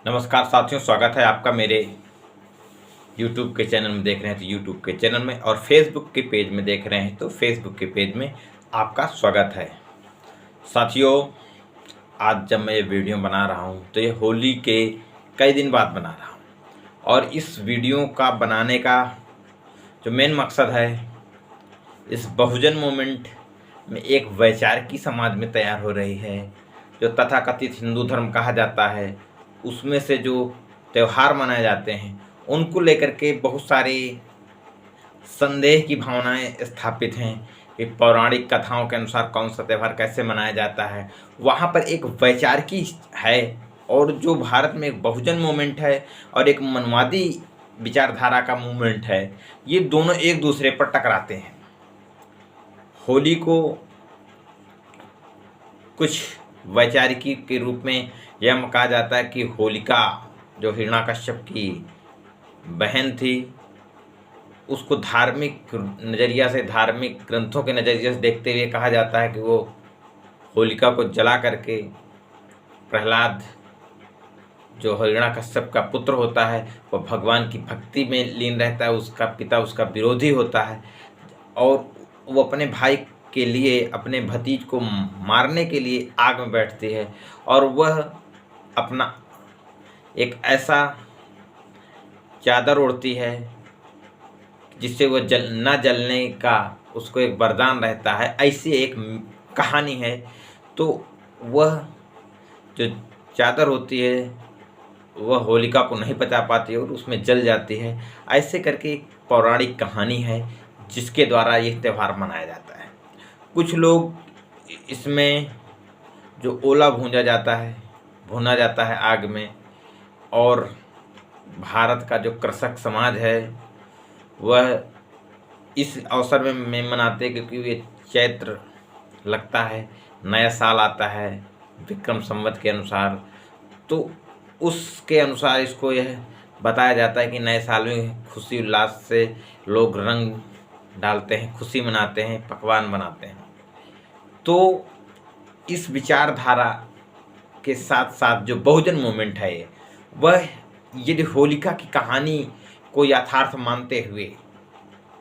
नमस्कार साथियों, स्वागत है आपका मेरे YouTube के चैनल में। देख रहे हैं तो YouTube के चैनल में, और Facebook के पेज में देख रहे हैं तो Facebook के पेज में आपका स्वागत है। साथियों, आज जब मैं ये वीडियो बना रहा हूँ तो ये होली के कई दिन बाद बना रहा हूँ, और इस वीडियो का बनाने का जो मेन मकसद है, इस बहुजन मूवमेंट में एक वैचारिकी समाज में तैयार हो रही है जो तथाकथित हिंदू धर्म कहा जाता है। उसमें से जो त्यौहार मनाए जाते हैं उनको लेकर के बहुत सारे संदेह की भावनाएं स्थापित हैं कि पौराणिक कथाओं के अनुसार कौन सा त्यौहार कैसे मनाया जाता है। वहाँ पर एक वैचारिकी है, और जो भारत में एक बहुजन मूवमेंट है और एक मनवादी विचारधारा का मूवमेंट है, ये दोनों एक दूसरे पर टकराते हैं। होली को कुछ वैचारिकी के रूप में यह कहा जाता है कि होलिका जो हिरण्याकश्यप की बहन थी, उसको धार्मिक नज़रिया से, धार्मिक ग्रंथों के नज़रिए से देखते हुए कहा जाता है कि वो होलिका को जला करके प्रहलाद जो हिरण्याकश्यप का पुत्र होता है, वो भगवान की भक्ति में लीन रहता है, उसका पिता उसका विरोधी होता है, और वो अपने भाई के लिए, अपने भतीज को मारने के लिए आग में बैठती है, और वह अपना एक ऐसा चादर ओढ़ती है जिससे वह न जलने का उसको एक वरदान रहता है। ऐसी एक कहानी है। तो वह जो चादर होती है वह होलिका को नहीं बचा पाती और उसमें जल जाती है। ऐसे करके एक पौराणिक कहानी है जिसके द्वारा यह त्यौहार मनाया जाता है। कुछ लोग इसमें जो ओला भूना जाता है आग में, और भारत का जो कृषक समाज है वह इस अवसर में मनाते हैं क्योंकि ये चैत्र लगता है, नया साल आता है विक्रम संवत के अनुसार। तो उसके अनुसार इसको यह बताया जाता है कि नए साल में खुशी उल्लास से लोग रंग डालते हैं, खुशी मनाते हैं, पकवान बनाते हैं। तो इस विचारधारा के साथ साथ जो बहुजन मूवमेंट है वह यदि होलिका की कहानी को यथार्थ मानते हुए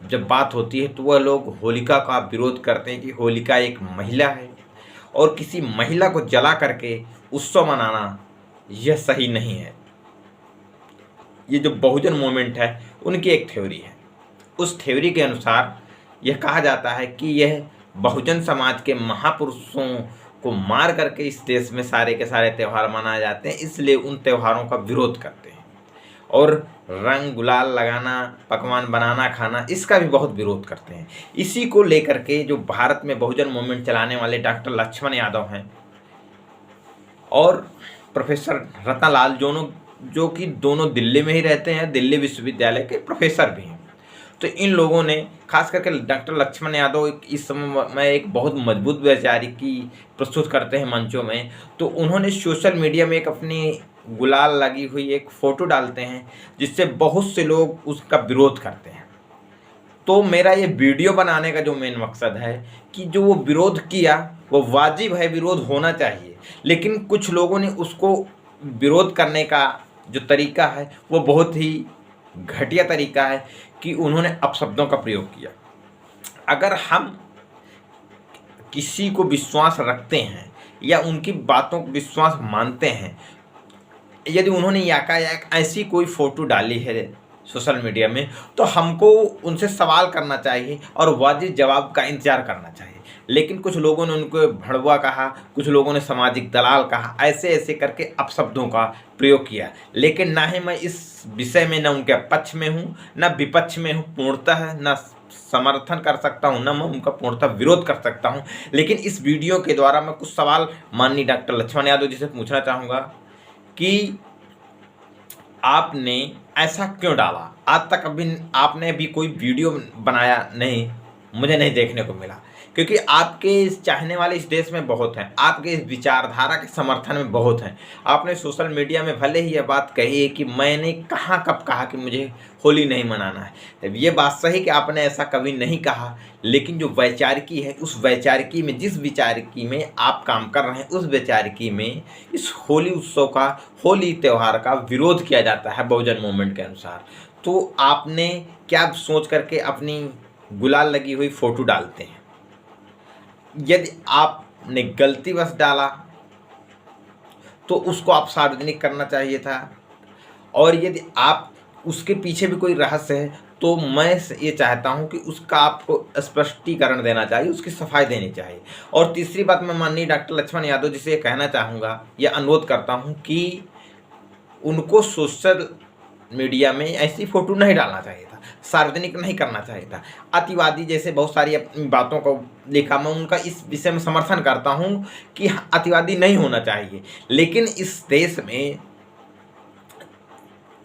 जब बात होती है तो वह लोग होलिका का विरोध करते हैं कि होलिका एक महिला है और किसी महिला को जला करके उत्सव मनाना यह सही नहीं है। ये जो बहुजन मूवमेंट है उनकी एक थ्योरी है। उस थ्योरी के अनुसार यह कहा जाता है कि यह बहुजन समाज के महापुरुषों को मार करके इस देश में सारे के सारे त्यौहार मनाए जाते हैं, इसलिए उन त्यौहारों का विरोध करते हैं। और रंग गुलाल लगाना, पकवान बनाना, खाना, इसका भी बहुत विरोध करते हैं। इसी को लेकर के जो भारत में बहुजन मूवमेंट चलाने वाले डॉक्टर लक्ष्मण यादव हैं और प्रोफेसर रतनलाल, जो कि दोनों दिल्ली में ही रहते हैं, दिल्ली विश्वविद्यालय के प्रोफेसर भी हैं। तो इन लोगों ने, खास करके डॉक्टर लक्ष्मण यादव इस समय में एक बहुत मजबूत वैचारिकी प्रस्तुत करते हैं मंचों में। तो उन्होंने सोशल मीडिया में एक अपनी गुलाल लगी हुई एक फ़ोटो डालते हैं जिससे बहुत से लोग उसका विरोध करते हैं। तो मेरा ये वीडियो बनाने का जो मेन मकसद है कि जो वो विरोध किया वो वाजिब है, विरोध होना चाहिए, लेकिन कुछ लोगों ने उसको विरोध करने का जो तरीका है वो बहुत ही घटिया तरीका है कि उन्होंने अपशब्दों का प्रयोग किया। अगर हम किसी को विश्वास रखते हैं या उनकी बातों को विश्वास मानते हैं, यदि उन्होंने याकायाक ऐसी कोई फ़ोटो डाली है सोशल मीडिया में, तो हमको उनसे सवाल करना चाहिए और वाजिब जवाब का इंतज़ार करना चाहिए। लेकिन कुछ लोगों ने उनको भड़वा कहा, कुछ लोगों ने सामाजिक दलाल कहा, ऐसे ऐसे करके अपशब्दों का प्रयोग किया। लेकिन ना ही मैं इस विषय में न उनके पक्ष में हूँ न विपक्ष में हूँ, पूर्णतः न समर्थन कर सकता हूँ न मैं उनका पूर्णतः विरोध कर सकता हूँ। लेकिन इस वीडियो के द्वारा मैं कुछ सवाल माननीय डॉक्टर लक्ष्मण यादव जी से पूछना चाहूँगा कि आपने ऐसा क्यों डाला? आज तक आपने भी कोई वीडियो बनाया नहीं, मुझे नहीं देखने को मिला। क्योंकि आपके इस चाहने वाले इस देश में बहुत हैं, आपके इस विचारधारा के समर्थन में बहुत हैं। आपने सोशल मीडिया में भले ही यह बात कही है कि मैंने कहाँ कब कहा कि मुझे होली नहीं मनाना है, तब ये बात सही कि आपने ऐसा कभी नहीं कहा, लेकिन जो वैचारिकी है उस वैचारिकी में, जिस विचारिकी में आप काम कर रहे हैं, उस वैचारिकी में इस होली उत्सव का, होली त्यौहार का विरोध किया जाता है बहुजन मूवमेंट के अनुसार। तो आपने क्या सोच करके अपनी गुलाल लगी हुई फ़ोटो डालते हैं? यदि आपने गलतीवश डाला तो उसको आप सार्वजनिक करना चाहिए था, और यदि आप उसके पीछे भी कोई रहस्य है तो मैं ये चाहता हूं कि उसका आपको स्पष्टीकरण देना चाहिए, उसकी सफाई देनी चाहिए। और तीसरी बात, मैं माननीय डॉक्टर लक्ष्मण यादव जी से ये कहना चाहूँगा, या अनुरोध करता हूँ कि उनको सोशल मीडिया में ऐसी फ़ोटो नहीं डालना चाहिए था, सार्वजनिक नहीं करना चाहिए था। अतिवादी जैसे बहुत सारी अपनी बातों को लिखा, मैं उनका इस विषय में समर्थन करता हूं कि अतिवादी नहीं होना चाहिए, लेकिन इस देश में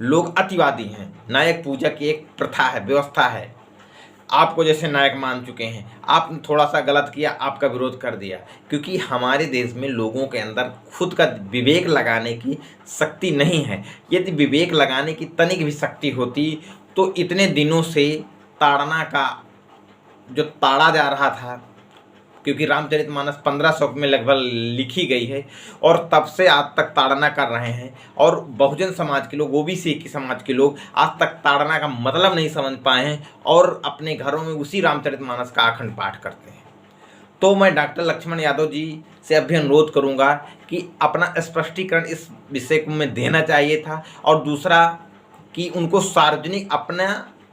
लोग अतिवादी हैं। नायक पूजा की एक प्रथा है, व्यवस्था है। आपको जैसे नायक मान चुके हैं, आपने थोड़ा सा गलत किया, आपका विरोध कर दिया, क्योंकि हमारे देश में लोगों के अंदर खुद का विवेक लगाने की शक्ति नहीं है। यदि विवेक लगाने की तनिक भी शक्ति होती तो इतने दिनों से ताड़ना का जो ताड़ा जा रहा था, क्योंकि रामचरितमानस 1500 में लगभग लिखी गई है, और तब से आज तक ताड़ना कर रहे हैं, और बहुजन समाज के लोग, ओबीसी की समाज के लोग आज तक ताड़ना का मतलब नहीं समझ पाए हैं और अपने घरों में उसी रामचरितमानस का अखंड पाठ करते हैं। तो मैं डॉक्टर लक्ष्मण यादव जी से अभी अनुरोध करूंगा कि अपना स्पष्टीकरण इस विषय को में देना चाहिए था, और दूसरा कि उनको सार्वजनिक अपना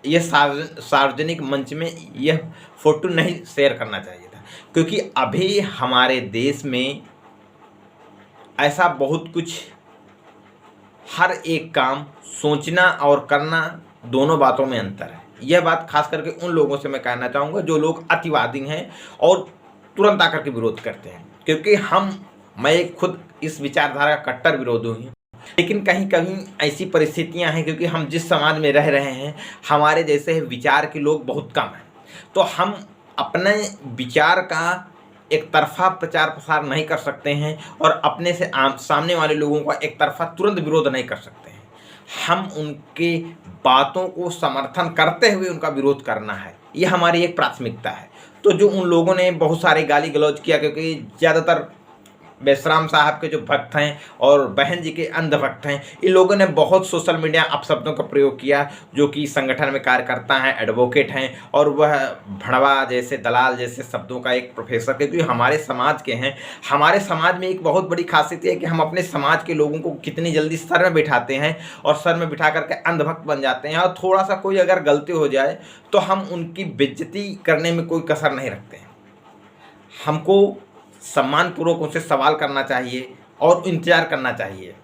यह सार्वजनिक मंच में यह फोटो नहीं शेयर करना चाहिए था, क्योंकि अभी हमारे देश में ऐसा बहुत कुछ, हर एक काम सोचना और करना, दोनों बातों में अंतर है। यह बात खास करके उन लोगों से मैं कहना चाहूँगा जो लोग अतिवादी हैं और तुरंत आकर के विरोध करते हैं, क्योंकि मैं खुद इस विचारधारा का कट्टर विरोधी हूँ, लेकिन कहीं कहीं ऐसी परिस्थितियां हैं, क्योंकि हम जिस समाज में रह रहे हैं हमारे जैसे विचार के लोग बहुत कम हैं, तो हम अपने विचार का एक तरफा प्रचार प्रसार नहीं कर सकते हैं और अपने से सामने वाले लोगों का एक तरफा तुरंत विरोध नहीं कर सकते हैं। हम उनके बातों को समर्थन करते हुए उनका विरोध करना है, ये हमारी एक प्राथमिकता है। तो जो उन लोगों ने बहुत सारे गाली गलौज किया, क्योंकि ज़्यादातर बेसराम साहब के जो भक्त हैं और बहन जी के अंध भक्त हैं, इन लोगों ने बहुत सोशल मीडिया अपशब्दों का प्रयोग किया, जो कि संगठन में कार्यकर्ता हैं, एडवोकेट हैं, और वह भड़वा जैसे, दलाल जैसे शब्दों का एक प्रोफेसर, क्योंकि हमारे समाज के हैं। हमारे समाज में एक बहुत बड़ी खासियत है कि हम अपने समाज के लोगों को कितनी जल्दी सर में बिठाते हैं और सर में बिठा करके अंधभक्त बन जाते हैं, और थोड़ा सा कोई अगर गलती हो जाए तो हम उनकी बेइज्जती करने में कोई कसर नहीं रखते हैं। हमको सम्मानपूर्वक उनसे सवाल करना चाहिए और इंतजार करना चाहिए।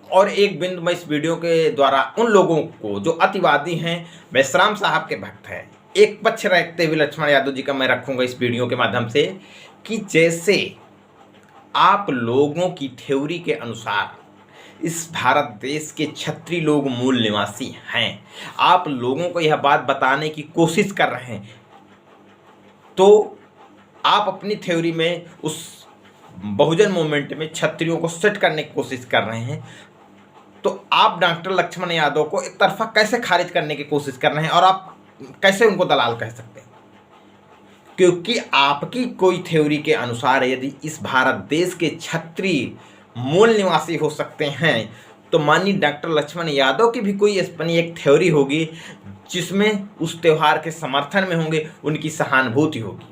और एक बिंदु मैं इस वीडियो के द्वारा उन लोगों को जो अतिवादी हैं, बेसराम साहब के भक्त हैं, एक पक्ष रखते हुए लक्ष्मण यादव जी का मैं रखूंगा इस वीडियो के माध्यम से, कि जैसे आप लोगों की थ्योरी के अनुसार इस भारत देश के क्षत्रिय लोग मूल निवासी हैं, आप लोगों को यह बात बताने की कोशिश कर रहे हैं, तो आप अपनी थ्योरी में उस बहुजन मूवमेंट में क्षत्रियों को सेट करने की कोशिश कर रहे हैं, तो आप डॉक्टर लक्ष्मण यादव को एक तरफा कैसे खारिज करने की कोशिश कर रहे हैं, और आप कैसे उनको दलाल कह सकते हैं? क्योंकि आपकी कोई थ्योरी के अनुसार यदि इस भारत देश के क्षत्रिय मूल निवासी हो सकते हैं, तो माननीय डॉक्टर लक्ष्मण यादव की भी कोई अपनी एक थ्योरी होगी जिसमें उस त्यौहार के समर्थन में होंगे, उनकी सहानुभूति होगी।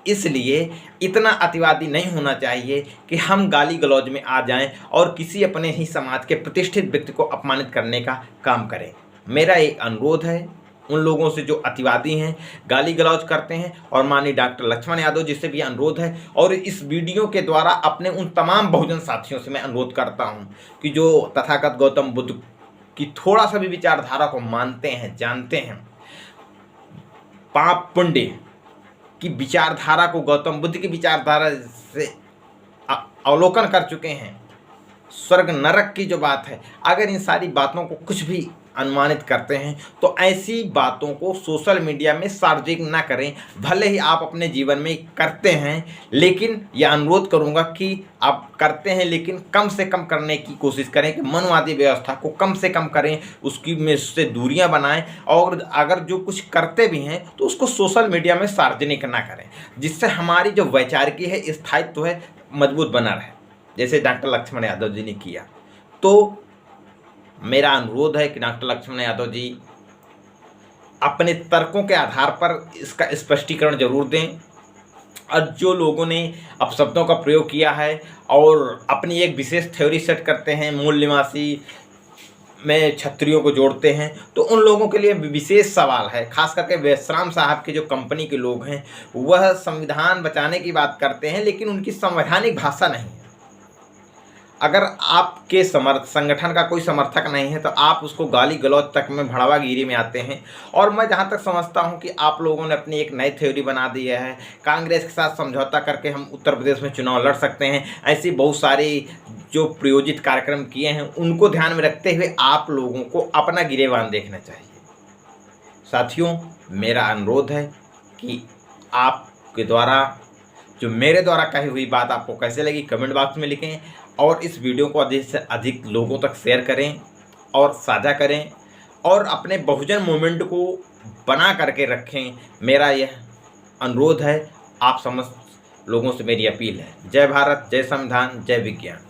इसलिए इतना अतिवादी नहीं होना चाहिए कि हम गाली गलौज में आ जाएं और किसी अपने ही समाज के प्रतिष्ठित व्यक्ति को अपमानित करने का काम करें। मेरा एक अनुरोध है उन लोगों से जो अतिवादी हैं, गाली गलौज करते हैं, और माननीय डॉक्टर लक्ष्मण यादव जी से भी अनुरोध है, और इस वीडियो के द्वारा अपने उन तमाम बहुजन साथियों से मैं अनुरोध करता हूं कि जो तथागत गौतम बुद्ध की थोड़ा सा भी विचारधारा को मानते हैं, जानते हैं, पाप पुण्य की विचारधारा को गौतम बुद्ध की विचारधारा से अवलोकन कर चुके हैं, स्वर्ग नरक की जो बात है, अगर इन सारी बातों को कुछ भी अनुमानित करते हैं, तो ऐसी बातों को सोशल मीडिया में सार्वजनिक ना करें। भले ही आप अपने जीवन में करते हैं, लेकिन यह अनुरोध करूंगा कि आप करते हैं लेकिन कम से कम करने की कोशिश करें, कि मनवादी व्यवस्था को कम से कम करें, उसकी में से दूरियां बनाएं, और अगर जो कुछ करते भी हैं तो उसको सोशल मीडिया में सार्वजनिक ना करें, जिससे हमारी जो वैचारिकी है, स्थायित्व है, मजबूत बना रहे, जैसे डॉक्टर लक्ष्मण यादव जी ने किया। तो मेरा अनुरोध है कि डॉक्टर लक्ष्मण यादव जी अपने तर्कों के आधार पर इसका स्पष्टीकरण जरूर दें, और जो लोगों ने अपशब्दों का प्रयोग किया है और अपनी एक विशेष थ्योरी सेट करते हैं, मूल निवासी में क्षत्रियों को जोड़ते हैं, तो उन लोगों के लिए विशेष सवाल है। खास करके वैश्राम साहब के जो कंपनी के लोग हैं, वह संविधान बचाने की बात करते हैं, लेकिन उनकी संवैधानिक भाषा नहीं है। अगर आपके संगठन का कोई समर्थक नहीं है तो आप उसको गाली गलौज तक में भड़वागिरी में आते हैं। और मैं जहाँ तक समझता हूँ कि आप लोगों ने अपनी एक नई थ्योरी बना दी है, कांग्रेस के साथ समझौता करके हम उत्तर प्रदेश में चुनाव लड़ सकते हैं। ऐसी बहुत सारी जो प्रयोजित कार्यक्रम किए हैं, उनको ध्यान में रखते हुए आप लोगों को अपना गिरेबान देखना चाहिए। साथियों, मेरा अनुरोध है कि आपके द्वारा जो मेरे द्वारा कही हुई बात आपको कैसे लगी, कमेंट बॉक्स में लिखें, और इस वीडियो को अधिक से अधिक लोगों तक शेयर करें और साझा करें, और अपने बहुजन मूवमेंट को बना करके रखें। मेरा यह अनुरोध है, आप समस्त लोगों से मेरी अपील है। जय भारत, जय संविधान, जय विज्ञान।